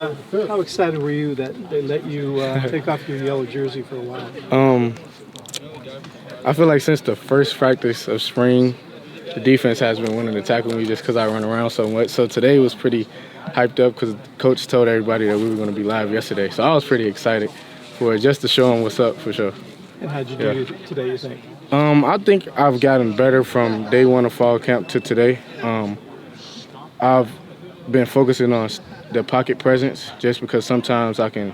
How excited were you that they let you take off your yellow jersey for a while? I feel like since the first practice of spring, the defense has been wanting to tackle me just because I run around so much. So today was pretty hyped up because coach told everybody that we were going to be live yesterday. So I was pretty excited for it, just to show them what's up for sure. And how'd you do today, you think? I think I've gotten better from day one of fall camp to today. I've been focusing on the pocket presence just because sometimes I can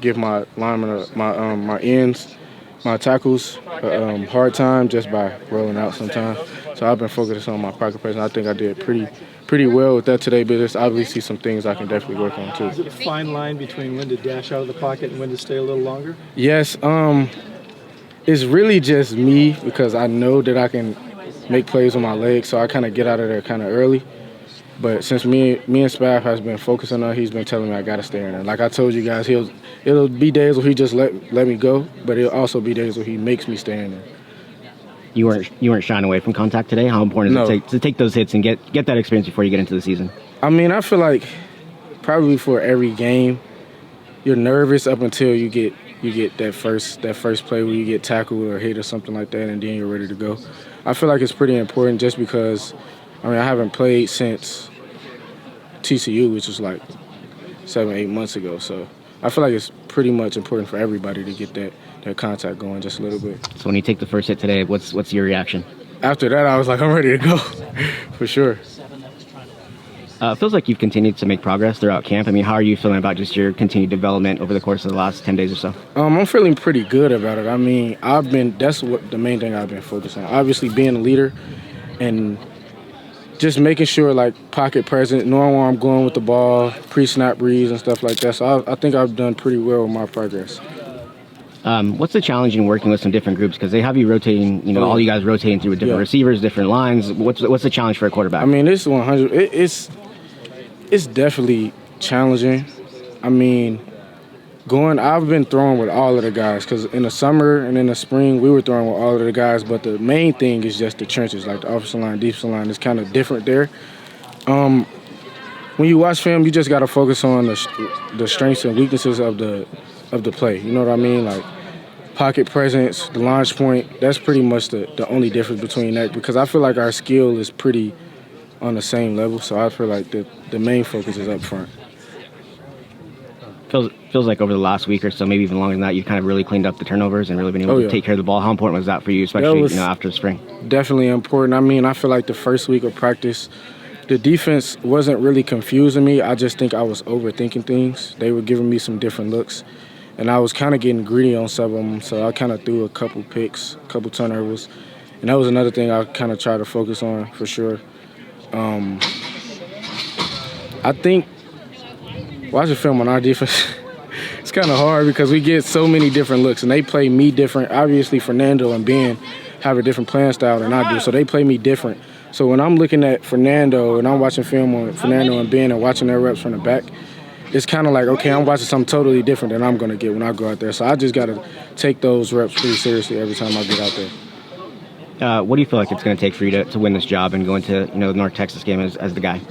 give my linemen, my ends, my tackles a hard time just by rolling out sometimes. So I've been focusing on my pocket presence. I think I did pretty well with that today, but there's obviously some things I can definitely work on too. Is it a fine line between when to dash out of the pocket and when to stay a little longer? Yes, it's really just me because I know that I can make plays with my legs, so I kind of get out of there kind of early. But since me and Spaff has been focusing on, he's been telling me I got to stay in there. Like I told you guys, it'll be days where he just let me go, but it'll also be days where he makes me stay in there. You weren't shying away from contact today? How important is it to take those hits and get that experience before you get into the season? I mean, I feel like probably for every game, you're nervous up until you get that first play where you get tackled or hit or something like that, and then you're ready to go. I feel like it's pretty important just because, I mean, I haven't played since TCU, which was like 7-8 months ago. So I feel like it's pretty much important for everybody to get that contact going just a little bit. So when you take the first hit today, what's your reaction? After that, I was like, I'm ready to go, for sure. It feels like you've continued to make progress throughout camp. I mean, how are you feeling about just your continued development over the course of the last 10 days or so? I'm feeling pretty good about it. I mean, that's what the main thing I've been focused on. Obviously, being a leader and just making sure, like, pocket present, knowing where I'm going with the ball, pre-snap reads and stuff like that. So I think I've done pretty well with my progress. What's the challenge in working with some different groups? Because they have you rotating, all you guys rotating through with different receivers, different lines. What's the challenge for a quarterback? I mean, it's 100. It's definitely challenging. I mean, I've been throwing with all of the guys because in the summer and in the spring we were throwing with all of the guys. But the main thing is just the trenches, like the offensive line, defensive line is kind of different there. When you watch film, you just got to focus on the strengths and weaknesses of the play. You know what I mean? Like pocket presence, the launch point. That's pretty much the only difference between that because I feel like our skill is pretty on the same level. So I feel like the main focus is up front. Feels like over the last week or so, maybe even longer than that, you've kind of really cleaned up the turnovers and really been able to take care of the ball. How important was that for you, especially after the spring? Definitely important. I mean, I feel like the first week of practice, the defense wasn't really confusing me. I just think I was overthinking things. They were giving me some different looks, and I was kind of getting greedy on some of them, so I kind of threw a couple picks, a couple turnovers, and that was another thing I kind of tried to focus on for sure. I think watching film on our defense, it's kind of hard because we get so many different looks, and they play me different. Obviously, Fernando and Ben have a different playing style than I do, so they play me different. So when I'm looking at Fernando and I'm watching film on Fernando and Ben and watching their reps from the back, it's kind of like, okay, I'm watching something totally different than I'm going to get when I go out there. So I just got to take those reps pretty seriously every time I get out there. What do you feel like it's going to take for you to win this job and go into the North Texas game as the guy?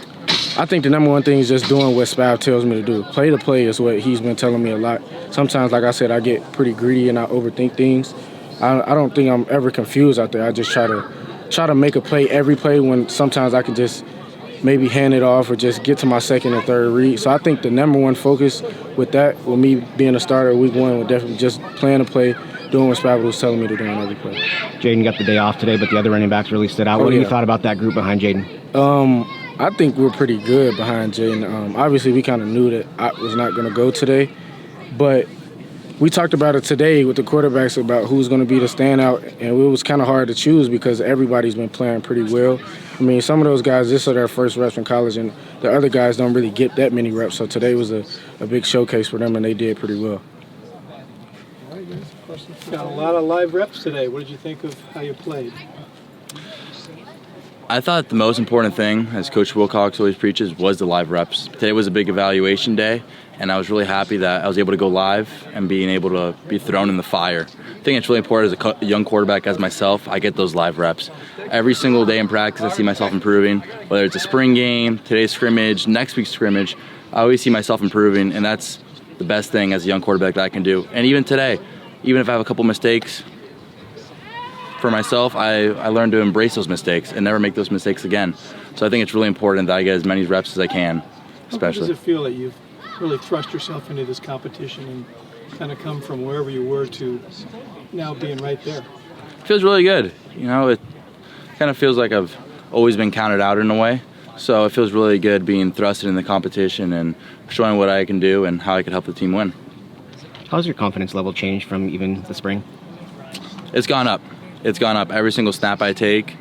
I think the number one thing is just doing what Spav tells me to do. Play to play is what he's been telling me a lot. Sometimes, like I said, I get pretty greedy and I overthink things. I don't think I'm ever confused out there. I just try to make a play every play when sometimes I can just maybe hand it off or just get to my second or third read. So I think the number one focus with that, with me being a starter week one, would definitely just playing a play, doing what Spav was telling me to do on every play. Jaden got the day off today, but the other running backs really stood out. What have you thought about that group behind Jaden? I think we're pretty good behind Jaden. Obviously, we kind of knew that I was not going to go today, but we talked about it today with the quarterbacks about who's going to be the standout, and it was kind of hard to choose because everybody's been playing pretty well. I mean, some of those guys, this are their first reps in college, and the other guys don't really get that many reps, so today was a big showcase for them, and they did pretty well. Got a lot of live reps today. What did you think of how you played? I thought the most important thing, as Coach Wilcox always preaches, was the live reps. Today was a big evaluation day, and I was really happy that I was able to go live and being able to be thrown in the fire. I think it's really important as a young quarterback as myself, I get those live reps. Every single day in practice, I see myself improving, whether it's a spring game, today's scrimmage, next week's scrimmage. I always see myself improving, and that's the best thing as a young quarterback that I can do. And even today, even if I have a couple mistakes, for myself, I learned to embrace those mistakes and never make those mistakes again. So I think it's really important that I get as many reps as I can, especially. How does it feel that you've really thrust yourself into this competition and kind of come from wherever you were to now being right there? It feels really good. You know, it kind of feels like I've always been counted out in a way. So it feels really good being thrusted in the competition and showing what I can do and how I can help the team win. How's your confidence level changed from even the spring? It's gone up. It's gone up. Every single snap I take,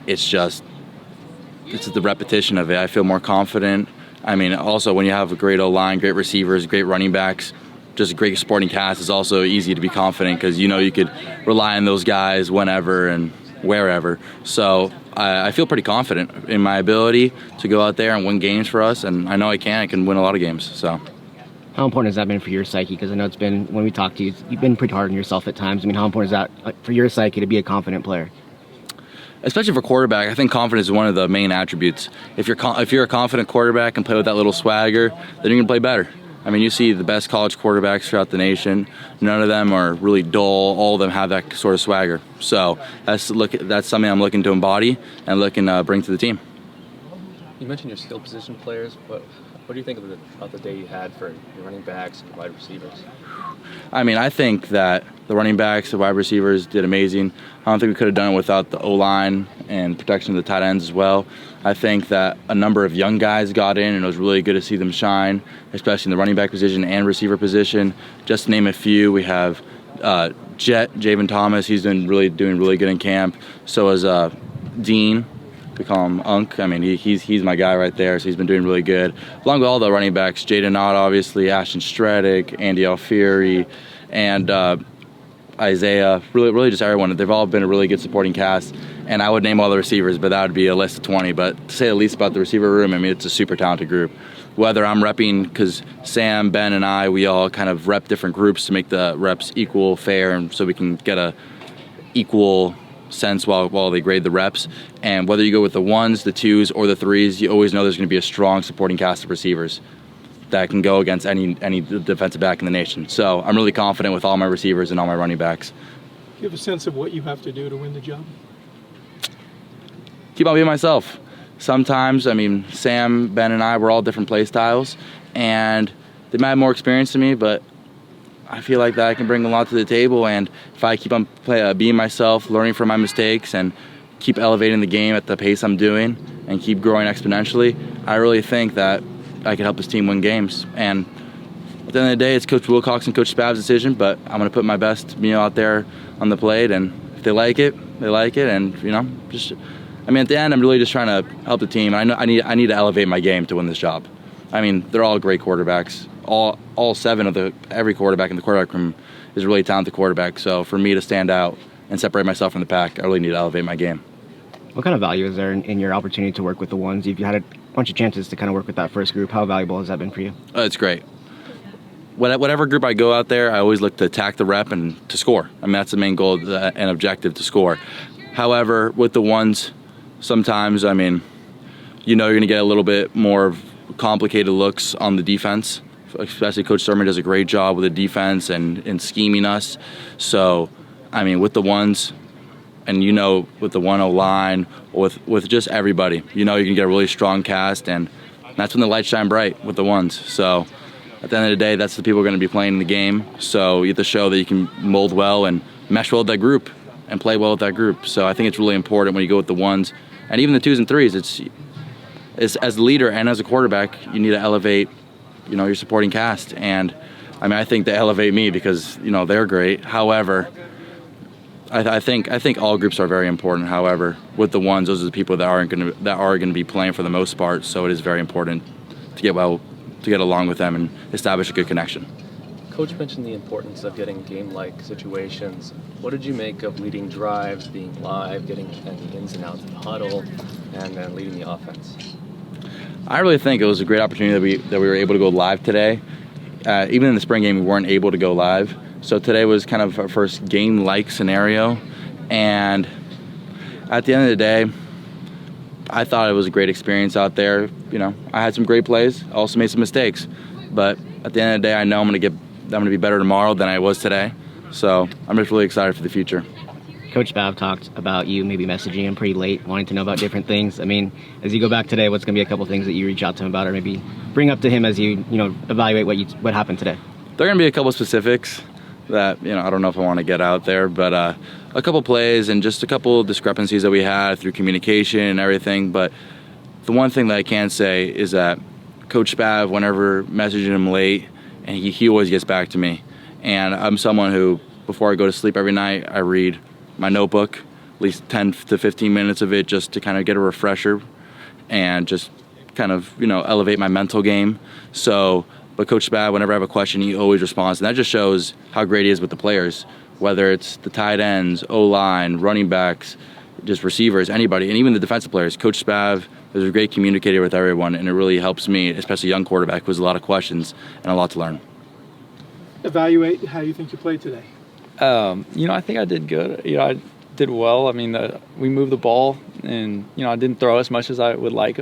it's the repetition of it. I feel more confident. I mean, also when you have a great O-line, great receivers, great running backs, just a great supporting cast, it's also easy to be confident because you know you could rely on those guys whenever and wherever. So I feel pretty confident in my ability to go out there and win games for us, and I know I can win a lot of games. So. How important has that been for your psyche? Because I know it's been, when we talked to you, you've been pretty hard on yourself at times. I mean, how important is that for your psyche to be a confident player? Especially for quarterback, I think confidence is one of the main attributes. If you're a confident quarterback and play with that little swagger, then you're going to play better. I mean, you see the best college quarterbacks throughout the nation. None of them are really dull. All of them have that sort of swagger. So that's something I'm looking to embody and looking to bring to the team. You mentioned your skill position players. What do you think about the day you had for your running backs and wide receivers? I mean, I think that the running backs, the wide receivers did amazing. I don't think we could have done it without the O-line and protection of the tight ends as well. I think that a number of young guys got in, and it was really good to see them shine, especially in the running back position and receiver position. Just to name a few, we have Javen Thomas. He's doing really good in camp. So is Dean. We call him Unk. I mean, he's my guy right there, so he's been doing really good. Along with all the running backs, Jaden Ott, obviously, Ashton Stredick, Andy Alfieri, and Isaiah, really just everyone. They've all been a really good supporting cast, and I would name all the receivers, but that would be a list of 20. But to say the least about the receiver room, I mean, it's a super talented group. Whether I'm repping, because Sam, Ben, and I, we all kind of rep different groups to make the reps equal, fair, and so we can get a equal sense while they grade the reps. And whether you go with the 1s, the 2s, or the 3s, you always know there's going to be a strong supporting cast of receivers that can go against any defensive back in the nation. So I'm really confident with all my receivers and all my running backs. Do you have a sense of what you have to do to win the job? Keep on being myself. Sometimes, I mean, Sam, Ben, and I, we're all different play styles, and they might have more experience than me, but I feel like that I can bring a lot to the table, and if I keep on being myself, learning from my mistakes, and keep elevating the game at the pace I'm doing, and keep growing exponentially, I really think that I can help this team win games. And at the end of the day, it's Coach Wilcox and Coach Spav's decision, but I'm going to put my best out there on the plate, and if they like it, they like it, and at the end, I'm really just trying to help the team. I know I need to elevate my game to win this job. I mean, they're all great quarterbacks. All 7 of every quarterback in the quarterback room is a really talented quarterback. So for me to stand out and separate myself from the pack, I really need to elevate my game. What kind of value is there in your opportunity to work with the 1s? You've had a bunch of chances to kind of work with that first group. How valuable has that been for you? It's great. Whatever group I go out there, I always look to attack the rep and to score. I mean, that's the main goal and objective, to score. However, with the 1s, sometimes, I mean, you're going to get a little bit more complicated looks on the defense. Especially Coach Sermon does a great job with the defense and scheming us. So, I mean, with the 1s, and with the 1-0 line, with just everybody, you can get a really strong cast, and that's when the lights shine bright with the 1s. So, at the end of the day, that's the people who are going to be playing in the game. So you have to show that you can mold well and mesh well with that group and play well with that group. So I think it's really important when you go with the 1s, and even the 2s and 3s. It's as a leader and as a quarterback, you need to elevate your supporting cast. And I mean, I think they elevate me because they're great. However, I think all groups are very important. However, with the 1s, those are the people that are going to be playing for the most part. So it is very important to get along with them and establish a good connection. Coach mentioned the importance of getting game-like situations. What did you make of leading drives, being live, getting the ins and outs of the huddle, and then leading the offense? I really think it was a great opportunity that we were able to go live today. Even in the spring game, we weren't able to go live. So today was kind of our first game-like scenario. And at the end of the day, I thought it was a great experience out there. You know, I had some great plays, also made some mistakes, but at the end of the day, I know I'm going to be better tomorrow than I was today. So I'm just really excited for the future. Coach Babb talked about you maybe messaging him pretty late, wanting to know about different things. I mean, as you go back today, what's going to be a couple things that you reach out to him about, or maybe bring up to him as you evaluate what happened today? There are going to be a couple specifics that, I don't know if I want to get out there, but a couple plays and just a couple discrepancies that we had through communication and everything. But the one thing that I can say is that Coach Babb, whenever messaging him late, and he always gets back to me. And I'm someone who, before I go to sleep every night, I read my notebook, at least 10 to 15 minutes of it, just to kind of get a refresher and just kind of, elevate my mental game. But Coach Babb, whenever I have a question, he always responds. And that just shows how great he is with the players, whether it's the tight ends, O-line, running backs, just receivers, anybody, and even the defensive players. Coach Babb is a great communicator with everyone, and it really helps me, especially a young quarterback who has a lot of questions and a lot to learn. Evaluate how you think you played today. I think I did good. I did well. I mean, we moved the ball, and I didn't throw as much as I would like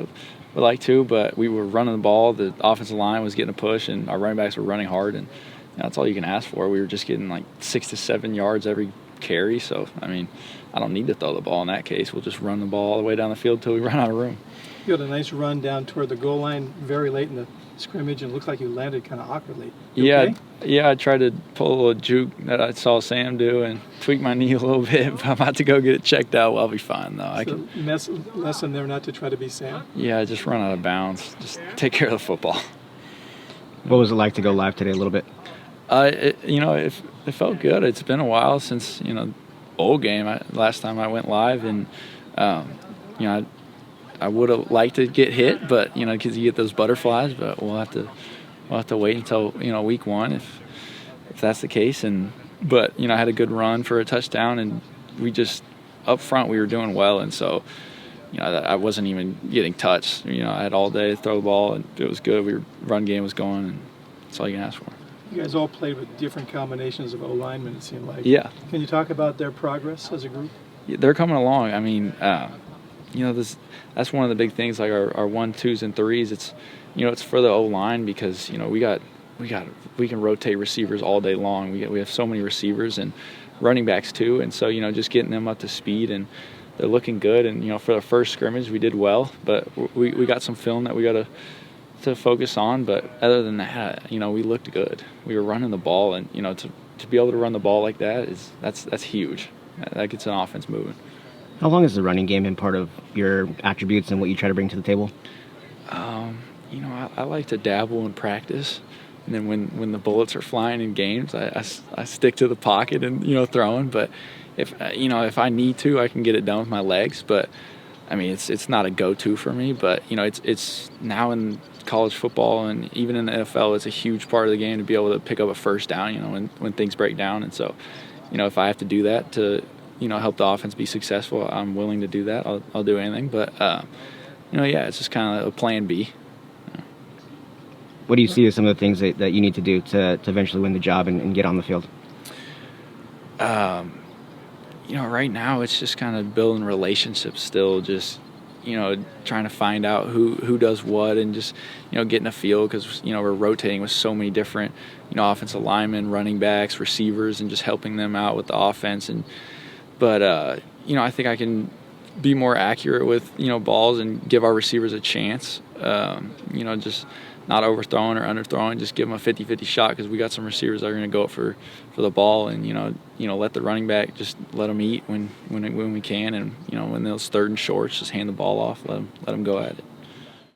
to, but we were running the ball. The offensive line was getting a push, and our running backs were running hard, and that's all you can ask for. We were just getting like 6 to 7 yards every carry. So I mean, I don't need to throw the ball in that case. We'll just run the ball all the way down the field until we run out of room. You had a nice run down toward the goal line very late in the scrimmage, and it looks like you landed kind of awkwardly. Okay? Yeah, I tried to pull a little juke that I saw Sam do and tweak my knee a little bit, but I'm about to go get it checked out. Well, I'll be fine, though. Lesson there not to try to be Sam? Yeah, just run out of bounds. Just take care of the football. What was it like to go live today a little bit? It felt good. It's been a while since, bowl game. Last time I went live, and, I would have liked to get hit, but, because you get those butterflies, but we'll have to wait until, week one if that's the case. But I had a good run for a touchdown, and we just, up front, we were doing well. And so, I wasn't even getting touched. I had all day to throw the ball, and it was good. Run game was going, and that's all you can ask for. You guys all played with different combinations of O-linemen, it seemed like. Yeah. Can you talk about their progress as a group? Yeah, they're coming along. I mean, that's one of the big things, like our 1, 2s, and 3s. It's, it's for the O-line because, we can rotate receivers all day long. We have so many receivers and running backs too. And so, just getting them up to speed, and they're looking good. And, for the first scrimmage, we did well, but we got some film that we got to focus on. But other than that, we looked good. We were running the ball, and, to be able to run the ball like that that's huge. That gets an offense moving. How long has the running game been part of your attributes and what you try to bring to the table? I like to dabble in practice, and then when the bullets are flying in games, I stick to the pocket and throwing. But if I need to, I can get it done with my legs. But I mean, it's not a go-to for me. But it's now in college football and even in the NFL, it's a huge part of the game to be able to pick up a first down. When things break down, and so if I have to do that to help the offense be successful, I'm willing to do that. I'll do anything. But, it's just kind of a plan B. What do you see as some of the things that you need to do to eventually win the job and get on the field? Right now it's just kind of building relationships still, just, trying to find out who does what, and just, getting a feel, because, we're rotating with so many different, offensive linemen, running backs, receivers, and just helping them out with the offense. But I think I can be more accurate with, balls and give our receivers a chance, just not overthrowing or underthrowing, just give them a 50-50 shot, because we got some receivers that are going to go up for the ball, and, let the running back just let them eat when we can, and, when those third and shorts, just hand the ball off, let them go at it.